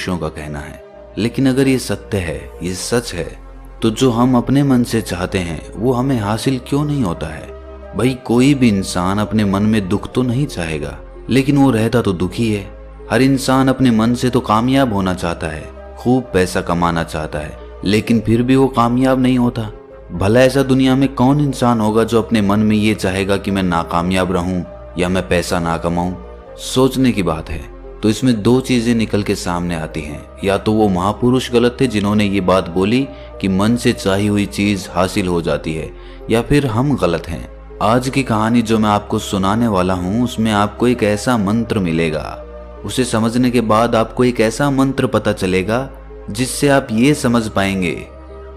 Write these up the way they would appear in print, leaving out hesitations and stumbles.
पुरुषों का कहना है, लेकिन अगर ये सत्य है, ये सच है, तो जो हम अपने मन से चाहते हैं वो हमें हासिल क्यों नहीं होता है। भाई कोई भी इंसान अपने मन में दुख तो नहीं चाहेगा, लेकिन वो रहता तो दुखी है। हर इंसान अपने मन से तो कामयाब होना चाहता है, खूब पैसा कमाना चाहता है, लेकिन फिर भी वो कामयाब नहीं होता। भला ऐसा दुनिया में कौन इंसान होगा जो अपने मन में ये चाहेगा कि मैं नाकामयाब रहूं या मैं पैसा ना कमाऊं। सोचने की बात है। तो इसमें दो चीजें निकल के सामने आती हैं, या तो वो महापुरुष गलत थे जिन्होंने ये बात बोली कि मन से चाही हुई चीज हासिल हो जाती है, या फिर हम गलत हैं। आज की कहानी जो मैं आपको सुनाने वाला हूँ उसमें आपको एक ऐसा मंत्र मिलेगा, उसे समझने के बाद आपको एक ऐसा मंत्र पता चलेगा जिससे आप ये समझ पाएंगे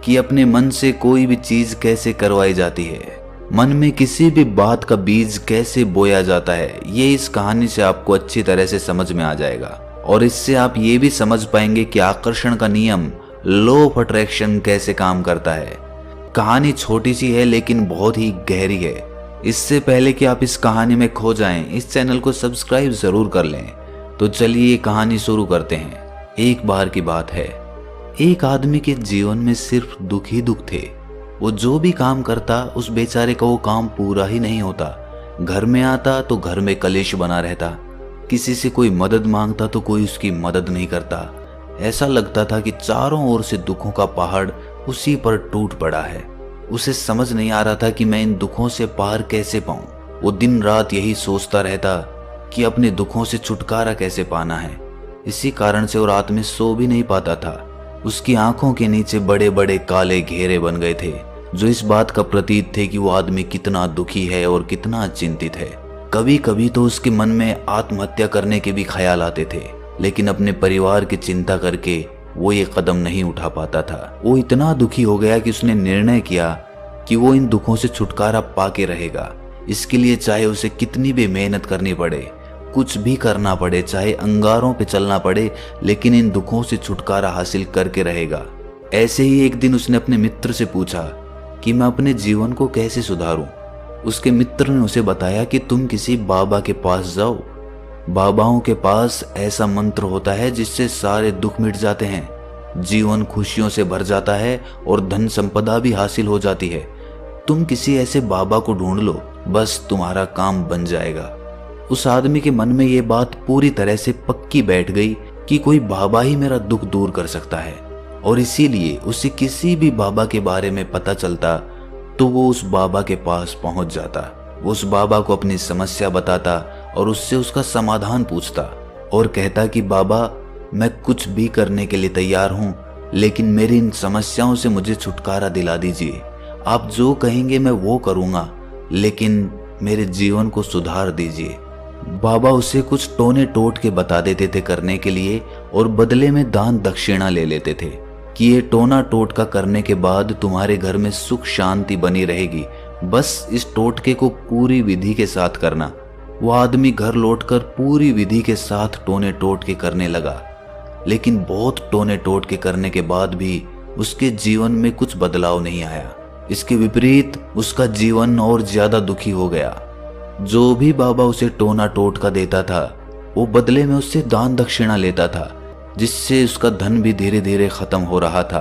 कि अपने मन से कोई भी चीज कैसे करवाई जाती है, मन में किसी भी बात का बीज कैसे बोया जाता है। ये इस कहानी से आपको अच्छी तरह से समझ में आ जाएगा, और इससे आप ये भी समझ पाएंगे कि आकर्षण का नियम, लॉ ऑफ अट्रैक्शन कैसे काम करता है। कहानी छोटी सी है लेकिन बहुत ही गहरी है। इससे पहले कि आप इस कहानी में खो जाएं, इस चैनल को सब्सक्राइब जरूर कर लें। तो चलिए ये कहानी शुरू करते हैं। एक बार की बात है, एक आदमी के जीवन में सिर्फ दुख ही दुख थे। वो जो भी काम करता उस बेचारे का वो काम पूरा ही नहीं होता। घर में आता तो घर में कलेश बना रहता, किसी से कोई मदद मांगता तो कोई उसकी मदद नहीं करता। ऐसा लगता था कि चारों ओर से दुखों का पहाड़ उसी पर टूट पड़ा है। उसे समझ नहीं आ रहा था कि मैं इन दुखों से पार कैसे पाऊं। वो दिन रात यही सोचता रहता कि अपने दुखों से छुटकारा कैसे पाना है। इसी कारण से वो रात में सो भी नहीं पाता था। उसकी आंखों के नीचे बड़े बड़े काले घेरे बन गए थे, जो इस बात का प्रतीक थे कि वो आदमी कितना दुखी है और कितना चिंतित है। कभी कभी तो उसके मन में आत्महत्या करने के भी ख्याल आते थे, लेकिन अपने परिवार की चिंता करके वो ये कदम नहीं उठा पाता था। वो इतना दुखी हो गया कि उसने निर्णय किया कि वो इन दुखों से छुटकारा पाके रहेगा। इसके लिए चाहे उसे कितनी भी मेहनत करनी पड़े, कुछ भी करना पड़े, चाहे अंगारों पे चलना पड़े, लेकिन इन दुखों से छुटकारा हासिल करके रहेगा। ऐसे ही एक दिन उसने अपने मित्र से पूछा कि मैं अपने जीवन को कैसे सुधारूं। उसके मित्र ने उसे बताया कि तुम किसी बाबा के पास जाओ। बाबाओं के पास ऐसा मंत्र होता है जिससे सारे दुख मिट जाते हैं, जीवन खुशियों से भर जाता है और धन संपदा भी हासिल हो जाती है। तुम किसी ऐसे बाबा को ढूंढ लो, बस तुम्हारा काम बन जाएगा। उस आदमी के मन में ये बात पूरी तरह से पक्की बैठ गई कि कोई बाबा ही मेरा दुख दूर कर सकता है, और इसीलिए उसे किसी भी बाबा के बारे में पता चलता तो वो उस बाबा के पास पहुंच जाता। वो उस बाबा को अपनी समस्या बताता और उससे उसका समाधान पूछता और कहता कि बाबा, मैं कुछ भी करने के लिए तैयार हूं, लेकिन मेरी इन समस्याओं से मुझे छुटकारा दिला दीजिए। आप जो कहेंगे मैं वो करूंगा, लेकिन मेरे जीवन को सुधार दीजिए। बाबा उसे कुछ टोने टोट के बता देते थे करने के लिए, और बदले में दान दक्षिणा ले लेते थे कि ये टोना टोटका करने के बाद तुम्हारे घर में सुख शांति बनी रहेगी, बस इस टोटके को पूरी विधि के साथ करना। वो आदमी घर लौटकर पूरी विधि के साथ टोने टोटके करने लगा, लेकिन बहुत टोने टोटके करने के बाद भी उसके जीवन में कुछ बदलाव नहीं आया। इसके विपरीत उसका जीवन और ज्यादा दुखी हो गया। जो भी बाबा उसे टोना टोटका देता था वो बदले में उससे दान दक्षिणा लेता था, जिससे उसका धन भी धीरे धीरे खत्म हो रहा था।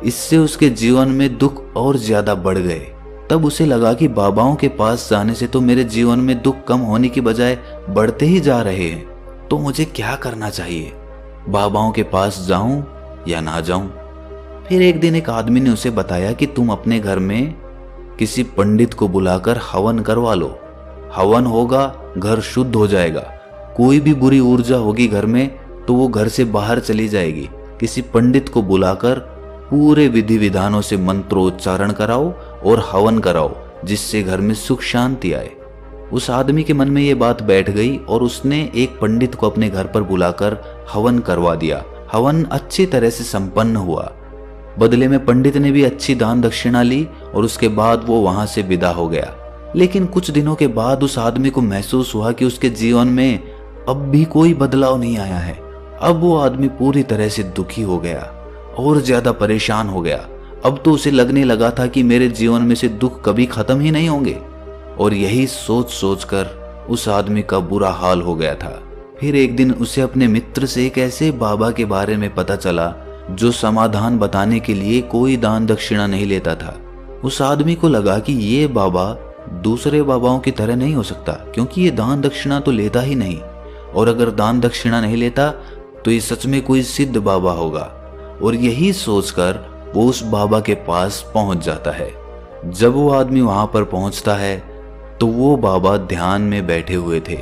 इससे उसके जीवन में दुख और ज्यादा बढ़ गए। तब उसे लगा कि बाबाओं के पास जाने से तो मेरे जीवन में दुख कम होने की बजाय बढ़ते ही जा रहे हैं, तो मुझे क्या करना चाहिए? बाबाओं के पास जाऊं या ना जाऊं? फिर एक दिन एक आदमी ने उसे बताया कि तुम अपने घर में किसी पंडित को बुलाकर हवन करवा लो। हवन होगा, घर शुद्ध हो जाएगा। कोई भी बुरी ऊर्जा होगी घर में तो वो घर से बाहर चली जाएगी। किसी पंडित को बुलाकर पूरे विधि विधानों से मंत्रोच्चारण कराओ और हवन कराओ, जिससे घर में सुख शांति आए। उस आदमी के मन में ये बात बैठ गई और उसने एक पंडित को अपने घर पर बुलाकर हवन करवा दिया। हवन अच्छी तरह से संपन्न हुआ। बदले में पंडित ने भी अच्छी दान दक्षिणा ली और उसके बाद वो वहां से विदा हो गया। लेकिन कुछ दिनों के बाद उस आदमी को महसूस हुआ कि उसके जीवन में अब भी कोई बदलाव नहीं आया है। अब वो आदमी पूरी तरह से दुखी हो गया और ज्यादा परेशान हो गया। अब तो उसे लगने लगा था कि मेरे जीवन में से दुख कभी खत्म ही नहीं होंगे, और यही सोच सोच कर उस आदमी का बुरा हाल हो गया था। फिर एक दिन उसे अपने मित्र से एक ऐसे बाबा के बारे में पता चला जो समाधान बताने के लिए कोई दान दक्षिणा नहीं लेता था। उस आदमी को लगा कि ये बाबा दूसरे बाबाओं की तरह नहीं हो सकता, क्योंकि ये दान दक्षिणा तो लेता ही नहीं, और अगर दान दक्षिणा नहीं लेता तो ये सच में कोई सिद्ध बाबा होगा। और यही सोचकर वो उस बाबा के पास पहुंच जाता है। जब वो आदमी वहां पर पहुंचता है तो वो बाबा ध्यान में बैठे हुए थे।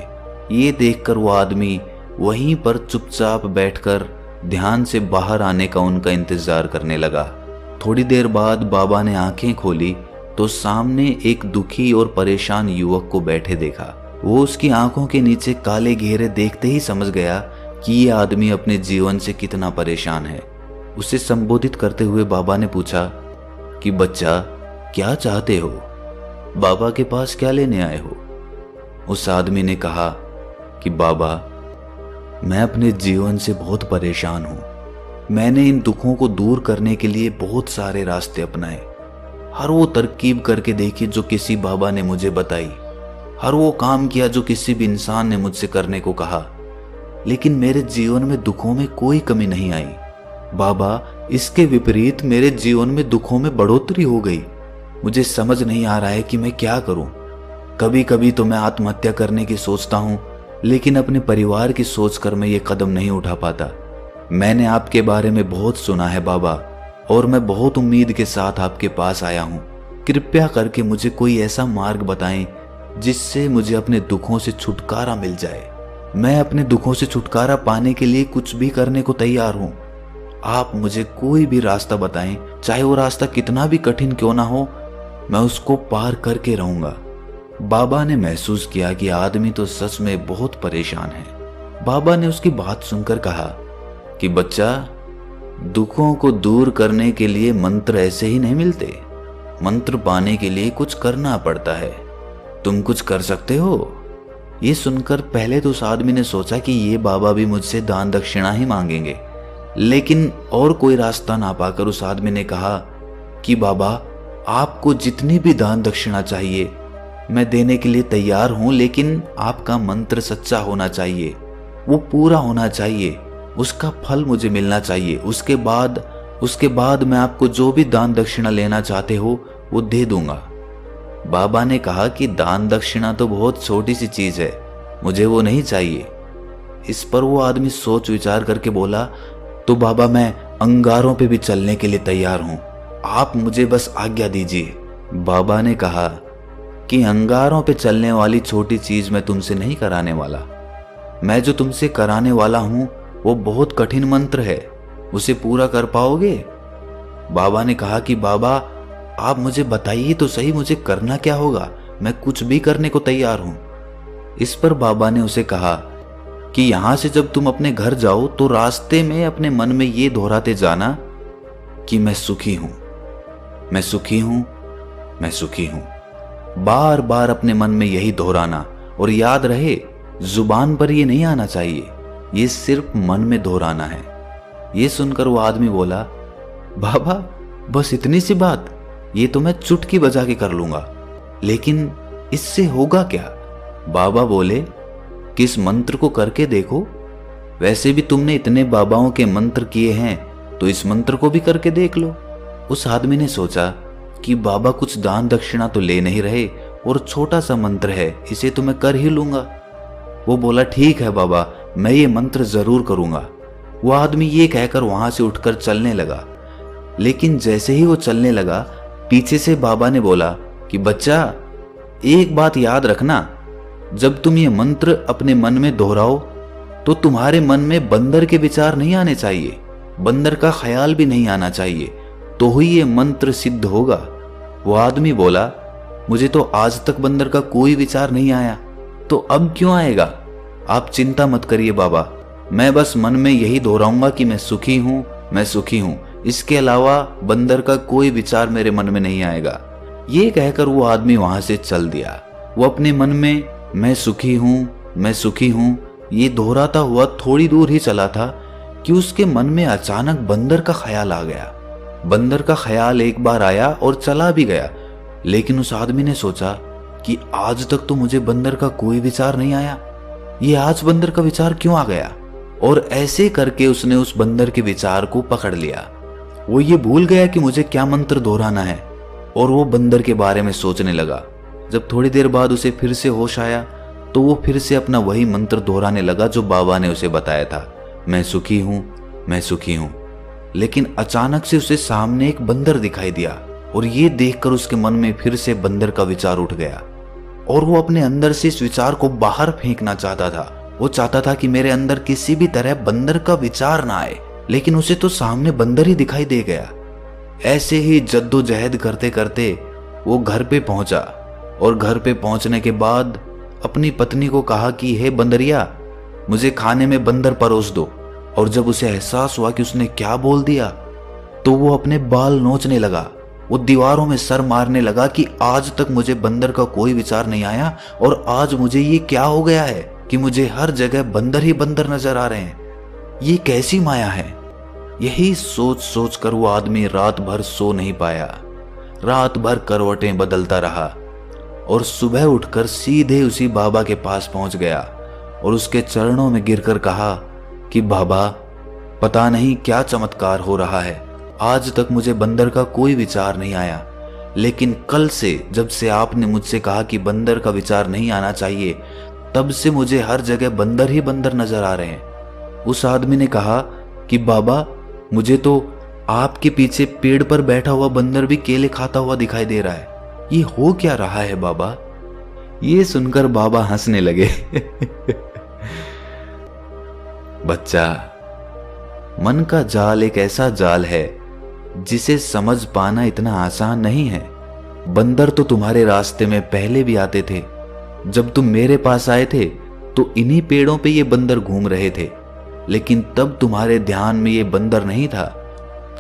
ये देखकर वो आदमी वहीं पर चुपचाप बैठकर ध्यान से बाहर आने का उनका इंतजार करने लगा। थोड़ी देर बाद बाबा ने आंखें खोली तो सामने एक दुखी और परेशान युवक को बैठे देखा। वो उसकी आंखों के नीचे काले घेरे देखते ही समझ गया कि ये आदमी अपने जीवन से कितना परेशान है। उसे संबोधित करते हुए बाबा ने पूछा कि बच्चा, क्या चाहते हो? बाबा के पास क्या लेने आए हो? उस आदमी ने कहा कि बाबा, मैं अपने जीवन से बहुत परेशान हूं। मैंने इन दुखों को दूर करने के लिए बहुत सारे रास्ते अपनाए, हर वो तरकीब करके देखी जो किसी बाबा ने मुझे बताई, हर वो काम किया जो किसी भी इंसान ने मुझसे करने को कहा, लेकिन मेरे जीवन में दुखों में कोई कमी नहीं आई। बाबा, इसके विपरीत मेरे जीवन में दुखों में बढ़ोतरी हो गई। मुझे समझ नहीं आ रहा है कि मैं क्या करूं। कभी कभी तो मैं आत्महत्या करने की सोचता हूं, लेकिन अपने परिवार की सोचकर मैं ये कदम नहीं उठा पाता। मैंने आपके बारे में बहुत सुना है बाबा, और मैं बहुत उम्मीद के साथ आपके पास आया हूं। कृपया करके मुझे कोई ऐसा मार्ग बताएं जिससे मुझे अपने दुखों से छुटकारा मिल जाए। मैं अपने दुखों से छुटकारा पाने के लिए कुछ भी करने को तैयार हूं। आप मुझे कोई भी रास्ता बताएं, चाहे वो रास्ता कितना भी कठिन क्यों ना हो, मैं उसको पार करके रहूंगा। बाबा ने महसूस किया कि आदमी तो सच में बहुत परेशान है। बाबा ने उसकी बात सुनकर कहा कि बच्चा, दुखों को दूर करने के लिए मंत्र ऐसे ही नहीं मिलते। मंत्र पाने के लिए कुछ करना पड़ता है। तुम कुछ कर सकते हो? ये सुनकर पहले तो उस आदमी ने सोचा कि ये बाबा भी मुझसे दान दक्षिणा ही मांगेंगे, लेकिन और कोई रास्ता ना पाकर उस आदमी ने कहा कि बाबा, आपको जितनी भी दान दक्षिणा चाहिए मैं देने के लिए तैयार हूं, लेकिन आपका मंत्र सच्चा होना चाहिए, वो पूरा होना चाहिए, उसका फल मुझे मिलना चाहिए। उसके बाद मैं आपको जो भी दान दक्षिणा लेना चाहते हो वो दे दूंगा। बाबा ने कहा कि दान दक्षिणा तो बहुत छोटी सी चीज है, मुझे वो नहीं चाहिए। इस पर वो आदमी सोच विचार करके बोला, तो बाबा, मैं अंगारों पे भी चलने के लिए तैयार हूं, आप मुझे बस आज्ञा दीजिए। बाबा ने कहा कि अंगारों पे चलने वाली छोटी चीज मैं तुमसे नहीं कराने वाला। मैं जो तुमसे कराने वाला हूं वो बहुत कठिन मंत्र है, उसे पूरा कर पाओगे? बाबा ने कहा कि बाबा, आप मुझे बताइए तो सही, मुझे करना क्या होगा, मैं कुछ भी करने को तैयार हूं। इस पर बाबा ने उसे कहा कि यहां से जब तुम अपने घर जाओ तो रास्ते में अपने मन में ये दोहराते जाना कि मैं सुखी हूं, मैं सुखी हूं, मैं सुखी हूं। बार बार अपने मन में यही दोहराना, और याद रहे जुबान पर ये नहीं आना चाहिए, ये सिर्फ मन में दोहराना है। ये सुनकर वो आदमी बोला, बाबा, बस इतनी सी बात, ये तो मैं चुटकी बजा के कर लूंगा, लेकिन इससे होगा क्या? बाबा बोले कि इस मंत्र को करके देखो, वैसे भी तुमने इतने बाबाओं के मंत्र किए हैं तो इस मंत्र को भी करके देख लो। उस आदमी ने सोचा कि बाबा कुछ दान दक्षिणा तो ले नहीं रहे और छोटा सा मंत्र है, इसे तो मैं कर ही लूंगा। वो बोला, ठीक है बाबा, मैं ये मंत्र जरूर करूंगा। वो आदमी ये कहकर वहां से उठकर चलने लगा, लेकिन जैसे ही वो चलने लगा, पीछे से बाबा ने बोला कि बच्चा, एक बात याद रखना, जब तुम ये मंत्र अपने मन में दोहराओ तो तुम्हारे मन में बंदर के विचार नहीं आने चाहिए, बंदर का ख्याल भी नहीं आना चाहिए, तो ही ये मंत्र सिद्ध होगा। वो आदमी बोला, मुझे तो आज तक बंदर का कोई विचार नहीं आया, तो अब क्यों आएगा? आप चिंता मत करिए बाबा, मैं बस मन में यही दोहराऊंगा कि मैं सुखी हूं, मैं सुखी हूं, इसके अलावा बंदर का कोई विचार मेरे मन में नहीं आएगा। ये कहकर वो आदमी वहां से चल दिया। वो अपने मन में मैं सुखी हूं, मैं सुखी हूं, ये दोहराता हुआ थोड़ी दूर ही चला था कि उसके मन में अचानक बंदर का ख्याल आ गया। बंदर का ख्याल एक बार आया और चला भी गया, लेकिन उस आदमी ने सोचा कि आज तक तो मुझे बंदर का कोई विचार नहीं आया, ये आज बंदर का विचार क्यों आ गया? और ऐसे करके उसने उस बंदर के विचार को पकड़ लिया। वो ये भूल गया कि मुझे क्या मंत्र दोहराना है और वो बंदर के बारे में सोचने लगा। जब थोड़ी देर बाद उसे फिर से होश आया तो वो फिर से अपना वही मंत्र दोहराने लगा जो बाबा ने उसे बताया था, मैं सुखी हूं, मैं सुखी हूं। लेकिन अचानक से उसे सामने एक बंदर दिखाई दिया और ये देखकर उसके मन में फिर से बंदर का विचार उठ गया और वो अपने अंदर से इस विचार को बाहर फेंकना चाहता था। वो चाहता था कि मेरे अंदर किसी भी तरह बंदर का विचार ना आए, लेकिन उसे तो सामने बंदर ही दिखाई दे गया। ऐसे ही जद्दोजहद करते करते वो घर पे पहुंचा और घर पे पहुंचने के बाद अपनी पत्नी को कहा कि हे बंदरिया, मुझे खाने में बंदर परोस दो। और जब उसे एहसास हुआ कि उसने क्या बोल दिया तो वो अपने बाल नोचने लगा। वो दीवारों में सर मारने लगा कि आज तक मुझे बंदर का कोई विचार नहीं आया और आज मुझे ये क्या हो गया है कि मुझे हर जगह बंदर ही बंदर नजर आ रहे हैं। ये कैसी माया है? यही सोच सोच कर वो आदमी रात भर सो नहीं पाया। रात भर करवटें बदलता रहा और सुबह उठकर सीधे उसी बाबा के पास पहुंच गया और उसके चरणों में गिरकर कहा कि बाबा, पता नहीं क्या चमत्कार हो रहा है, आज तक मुझे बंदर का कोई विचार नहीं आया, लेकिन कल से जब से आपने मुझसे कहा कि बंदर का विचार नहीं आना चाहिए, तब से मुझे हर जगह बंदर ही बंदर नजर आ रहे हैं। उस आदमी ने कहा कि बाबा, मुझे तो आपके पीछे पेड़ पर बैठा हुआ बंदर भी केले खाता हुआ दिखाई दे रहा है, ये हो क्या रहा है बाबा? ये सुनकर बाबा हंसने लगे। बच्चा, मन का जाल एक ऐसा जाल है जिसे समझ पाना इतना आसान नहीं है। बंदर तो तुम्हारे रास्ते में पहले भी आते थे। जब तुम मेरे पास आए थे तो इन्हीं पेड़ों पे ये बंदर घूम रहे थे, लेकिन तब तुम्हारे ध्यान में ये बंदर नहीं था,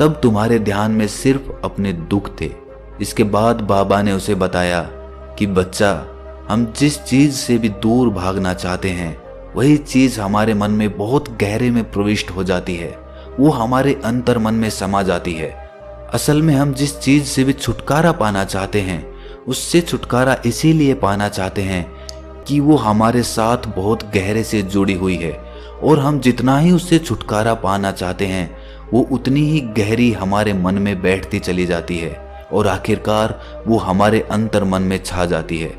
तब तुम्हारे ध्यान में सिर्फ अपने दुख थे। इसके बाद बाबा ने उसे बताया कि बच्चा, हम जिस चीज से भी दूर भागना चाहते हैं वही चीज हमारे मन में बहुत गहरे में प्रविष्ट हो जाती है, वो हमारे अंतर मन में समा जाती है। असल में हम जिस चीज से भी छुटकारा पाना चाहते हैं उससे छुटकारा इसीलिए पाना चाहते हैं कि वो हमारे साथ बहुत गहरे से जुड़ी हुई है, और हम जितना ही उससे छुटकारा पाना चाहते हैं वो उतनी ही गहरी हमारे मन में बैठती चली जाती है और आखिरकार वो हमारे अंतर मन में छा जाती है।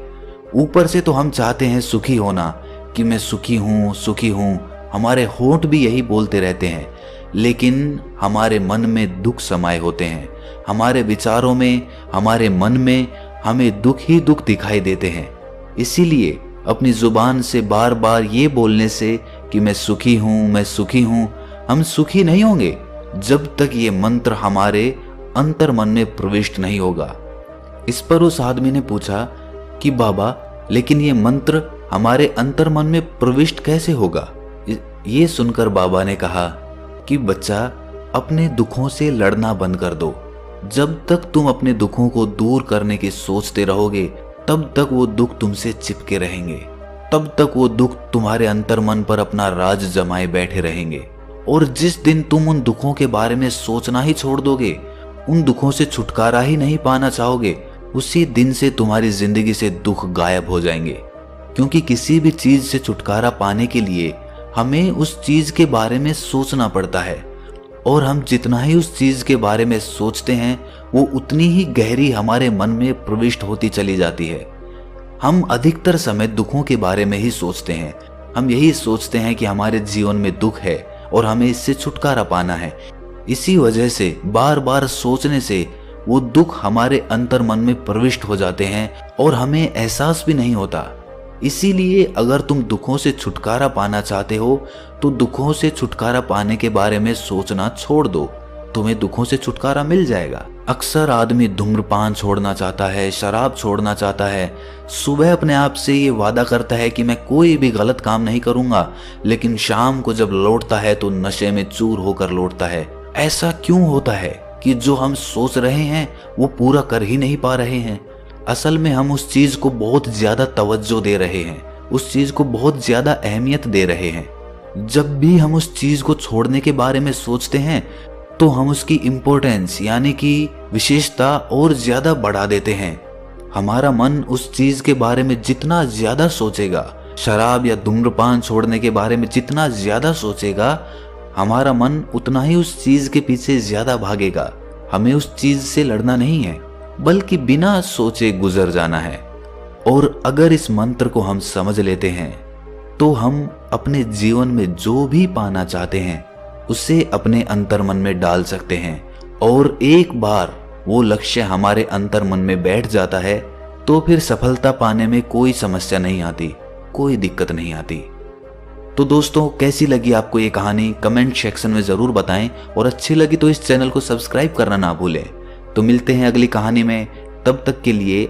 ऊपर से तो हम चाहते हैं सुखी होना कि मैं सुखी हूँ, सुखी हूँ, हमारे होंठ भी यही बोलते रहते हैं, लेकिन हमारे मन में दुख समाये होते हैं। हमारे विचारों में, हमारे मन में हमें दुख ही दुख दिखाई देते हैं। इसीलिए अपनी जुबान से बार बार ये बोलने से कि मैं सुखी हूँ, मैं सुखी हूँ, हम सुखी नहीं होंगे जब तक ये मंत्र हमारे अंतर मन में प्रविष्ट नहीं होगा। इस पर उस आदमी ने पूछा कि बाबा, लेकिन ये मंत्र हमारे अंतर मन में प्रविष्ट कैसे होगा? ये सुनकर बाबा ने कहा कि बच्चा, अपने दुखों से लड़ना बंद कर दो। जब तक तुम अपने दुखों को दूर करने की सोचते रहोगे तब तक वो दुख तुमसे चिपके रहेंगे, तब तक वो दुख तुम्हारे अंतर मन पर अपना राज जमाए बैठे रहेंगे। और जिस दिन तुम उन दुखों के बारे में सोचना ही छोड़ दोगे, उन दुखों से छुटकारा ही नहीं पाना चाहोगे, उसी दिन से तुम्हारी जिंदगी से दुख गायब हो जाएंगे। क्योंकि किसी भी चीज से छुटकारा पाने के लिए हमें उस चीज के बारे में सोचना पड़ता है, और हम जितना ही उस चीज के बारे में सोचते हैं वो उतनी ही गहरी हमारे मन में प्रविष्ट होती चली जाती है। हम अधिकतर समय दुखों के बारे में ही सोचते हैं। हम यही सोचते हैं कि हमारे जीवन में दुख है और हमें इससे छुटकारा पाना है। इसी वजह से बार बार सोचने से वो दुख हमारे अंतर मन में प्रविष्ट हो जाते हैं और हमें एहसास भी नहीं होता। इसीलिए अगर तुम दुखों से छुटकारा पाना चाहते हो तो दुखों से छुटकारा पाने के बारे में सोचना छोड़ दो, तुम्हें दुखों से छुटकारा मिल जाएगा। अक्सर आदमी धूम्रपान छोड़ना चाहता है, शराब छोड़ना चाहता है, सुबह अपने आप से ये वादा करता है कि मैं कोई भी गलत काम नहीं करूंगा, लेकिन शाम को जब लौटता है तो नशे में चूर होकर लौटता है। ऐसा क्यों होता है कि जो हम सोच रहे हैं वो पूरा कर ही नहीं पा रहे हैं? असल में हम उस चीज को बहुत ज्यादा तवज्जो दे रहे हैं, उस चीज को बहुत ज्यादा अहमियत दे रहे हैं। जब भी हम उस चीज को छोड़ने के बारे में सोचते हैं तो हम उसकी इम्पोर्टेंस यानी कि विशेषता और ज्यादा बढ़ा देते हैं। हमारा मन उस चीज के बारे में जितना ज्यादा सोचेगा शराब या धूम्रपान छोड़ने के बारे में जितना ज्यादा सोचेगा, हमारा मन उतना ही उस चीज के पीछे ज्यादा भागेगा। हमें उस चीज से लड़ना नहीं है, बल्कि बिना सोचे गुजर जाना है। और अगर इस मंत्र को हम समझ लेते हैं तो हम अपने जीवन में जो भी पाना चाहते हैं उसे अपने अंतर्मन में डाल सकते हैं। और एक बार वो लक्ष्य हमारे अंतर्मन में बैठ जाता है तो फिर सफलता पाने में कोई समस्या नहीं आती, कोई दिक्कत नहीं आती। तो दोस्तों, कैसी लगी आपको ये कहानी कमेंट सेक्शन में जरूर बताएं, और अच्छी लगी तो इस चैनल को सब्सक्राइब करना ना भूलें। तो मिलते हैं अगली कहानी में, तब तक के लिए